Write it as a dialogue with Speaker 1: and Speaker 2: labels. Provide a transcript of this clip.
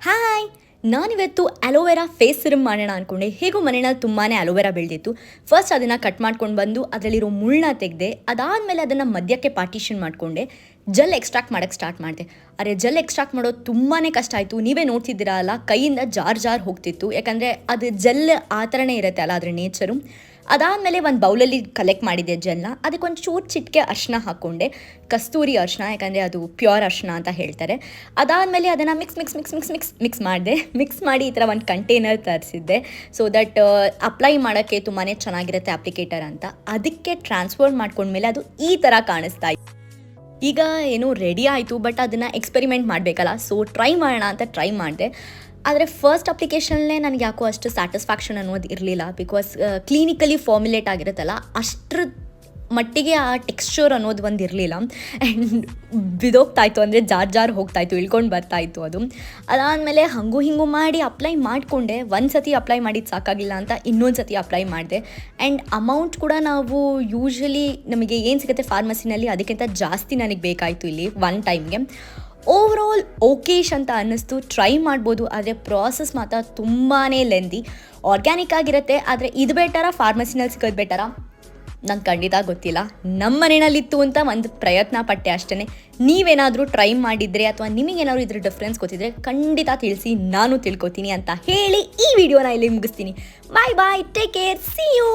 Speaker 1: Hi, ನಾನಿವತ್ತು aloe vera face serum ಮಾಡೋಣ ಅಂದ್ಕೊಂಡೆ. ಹೇಗೂ ಮನೆಯಲ್ಲಿ ತುಂಬಾ ಅಲೋವೆರಾ ಬೆಳೆದಿತ್ತು. ಫಸ್ಟ್ ಅದನ್ನು ಕಟ್ ಮಾಡ್ಕೊಂಡು ಬಂದು ಅದರಲ್ಲಿರೋ ಮುಳ್ಳನ್ನ ತೆಗೆದೆ. ಅದಾದಮೇಲೆ ಅದನ್ನು ಮಧ್ಯಕ್ಕೆ ಪಾರ್ಟಿಷನ್ ಮಾಡಿಕೊಂಡೆ. ಜೆಲ್ ಎಕ್ಸ್ಟ್ರಾಕ್ಟ್ ಮಾಡೋಕ್ಕೆ ಸ್ಟಾರ್ಟ್ ಮಾಡಿದೆ. ಆದರೆ ಜೆಲ್ ಎಕ್ಸ್ಟ್ರಾಕ್ಟ್ ಮಾಡೋದು ತುಂಬಾ ಕಷ್ಟ ಆಯಿತು. ನೀವೇ ನೋಡ್ತಿದ್ದೀರಾ ಅಲ್ಲ, ಕೈಯಿಂದ ಜಾರ್ ಹೋಗ್ತಿತ್ತು. ಯಾಕಂದರೆ ಅದು ಜೆಲ್ ಆ ಥರನೇ ಇರುತ್ತೆ ಅಲ್ಲ ಅದರ ನೇಚರು. ಅದಾದಮೇಲೆ ಒಂದು ಬೌಲಲ್ಲಿ ಕಲೆಕ್ಟ್ ಮಾಡಿದೆ ಜೆಲ್ನ. ಅದಕ್ಕೆ ಒಂದು ಚೂರು ಚಿಟಿಕೆ ಅರಿಶಿನ ಹಾಕ್ಕೊಂಡೆ, ಕಸ್ತೂರಿ ಅರಿಶಿನ, ಯಾಕಂದರೆ ಅದು ಪ್ಯೂರ್ ಅರಿಶಿನ ಅಂತ ಹೇಳ್ತಾರೆ. ಅದಾದಮೇಲೆ ಅದನ್ನು ಮಿಕ್ಸ್ ಮಾಡಿದೆ. ಮಿಕ್ಸ್ ಮಾಡಿ ಈ ಥರ ಒಂದು ಕಂಟೈನರ್ ತರಿಸಿದ್ದೆ. ಸೊ ದಟ್ ಅಪ್ಲೈ ಮಾಡೋಕ್ಕೆ ತುಂಬಾ ಚೆನ್ನಾಗಿರುತ್ತೆ ಅಪ್ಲಿಕೇಟರ್ ಅಂತ. ಅದಕ್ಕೆ ಟ್ರಾನ್ಸ್ಫರ್ ಮಾಡ್ಕೊಂಡ್ಮೇಲೆ ಅದು ಈ ಥರ ಕಾಣಿಸ್ತಾ ಇತ್ತು. ಈಗ ಏನೋ ರೆಡಿ ಆಯಿತು, ಬಟ್ ಅದನ್ನು ಎಕ್ಸ್ಪೆರಿಮೆಂಟ್ ಮಾಡಬೇಕಲ್ಲ, ಸೊ ಟ್ರೈ ಮಾಡೋಣ ಅಂತ ಟ್ರೈ ಮಾಡಿದೆ. ಆದರೆ ಫಸ್ಟ್ ಅಪ್ಲಿಕೇಶನ್ನೇ ನನಗೆ ಯಾಕೋ ಅಷ್ಟು ಸ್ಯಾಟಿಸ್ಫ್ಯಾಕ್ಷನ್ ಅನ್ನೋದು ಇರಲಿಲ್ಲ. ಬಿಕಾಸ್ ಕ್ಲಿನಿಕಲಿ ಫಾರ್ಮುಲೇಟ್ ಆಗಿರುತ್ತಲ್ಲ, ಅಷ್ಟರ ಮಟ್ಟಿಗೆ ಆ ಟೆಕ್ಸ್ಚರ್ ಅನ್ನೋದು ಒಂದು ಇರಲಿಲ್ಲ. ಆ್ಯಂಡ್ ಬಿದೋಗ್ತಾಯಿತ್ತು, ಅಂದರೆ ಜಾರ್ ಹೋಗ್ತಾಯಿತ್ತು, ಇಳ್ಕೊಂಡು ಬರ್ತಾಯಿತ್ತು ಅದು. ಅದಾದಮೇಲೆ ಹಂಗೂ ಹಿಂಗೂ ಮಾಡಿ ಅಪ್ಲೈ ಮಾಡಿಕೊಂಡೆ. ಒಂದು ಸತಿ ಅಪ್ಲೈ ಮಾಡಿದ್ದು ಸಾಕಾಗಿಲ್ಲ ಅಂತ ಇನ್ನೊಂದು ಸತಿ ಅಪ್ಲೈ ಮಾಡಿದೆ. ಆ್ಯಂಡ್ ಅಮೌಂಟ್ ಕೂಡ ನಾವು ಯೂಶ್ವಲಿ ನಮಗೆ ಏನು ಸಿಗುತ್ತೆ ಫಾರ್ಮಸಿನಲ್ಲಿ ಅದಕ್ಕಿಂತ ಜಾಸ್ತಿ ನನಗೆ ಬೇಕಾಯಿತು ಇಲ್ಲಿ ಒನ್ ಟೈಮ್ಗೆ. ಓವರಾಲ್ ಓಕೇಶ್ ಅಂತ ಅನ್ನಿಸ್ತು. ಟ್ರೈ ಮಾಡ್ಬೋದು, ಆದರೆ ಪ್ರಾಸೆಸ್ ಮಾತ್ರ ತುಂಬಾ ಲೆಂದಿ. ಆರ್ಗ್ಯಾನಿಕ್ ಆಗಿರುತ್ತೆ, ಆದರೆ ಇದು ಬೆಟರಾ ಫಾರ್ಮಸಿನಲ್ಲಿ ಸಿಗೋದು ಬೆಟರಾ ನಂಗೆ ಖಂಡಿತ ಗೊತ್ತಿಲ್ಲ. ನಮ್ಮ ಮನೆಯಲ್ಲಿತ್ತು ಅಂತ ಒಂದು ಪ್ರಯತ್ನ ಪಟ್ಟೆ ಅಷ್ಟೇ. ನೀವೇನಾದರೂ ಟ್ರೈ ಮಾಡಿದರೆ ಅಥವಾ ನಿಮಗೇನಾದರೂ ಇದ್ರ ಡಿಫ್ರೆನ್ಸ್ ಗೊತ್ತಿದ್ರೆ ಖಂಡಿತ ತಿಳಿಸಿ, ನಾನು ತಿಳ್ಕೊತೀನಿ ಅಂತ ಹೇಳಿ ಈ ವಿಡಿಯೋನ ಇಲ್ಲಿ ಮುಗಿಸ್ತೀನಿ. Bye take care, see you.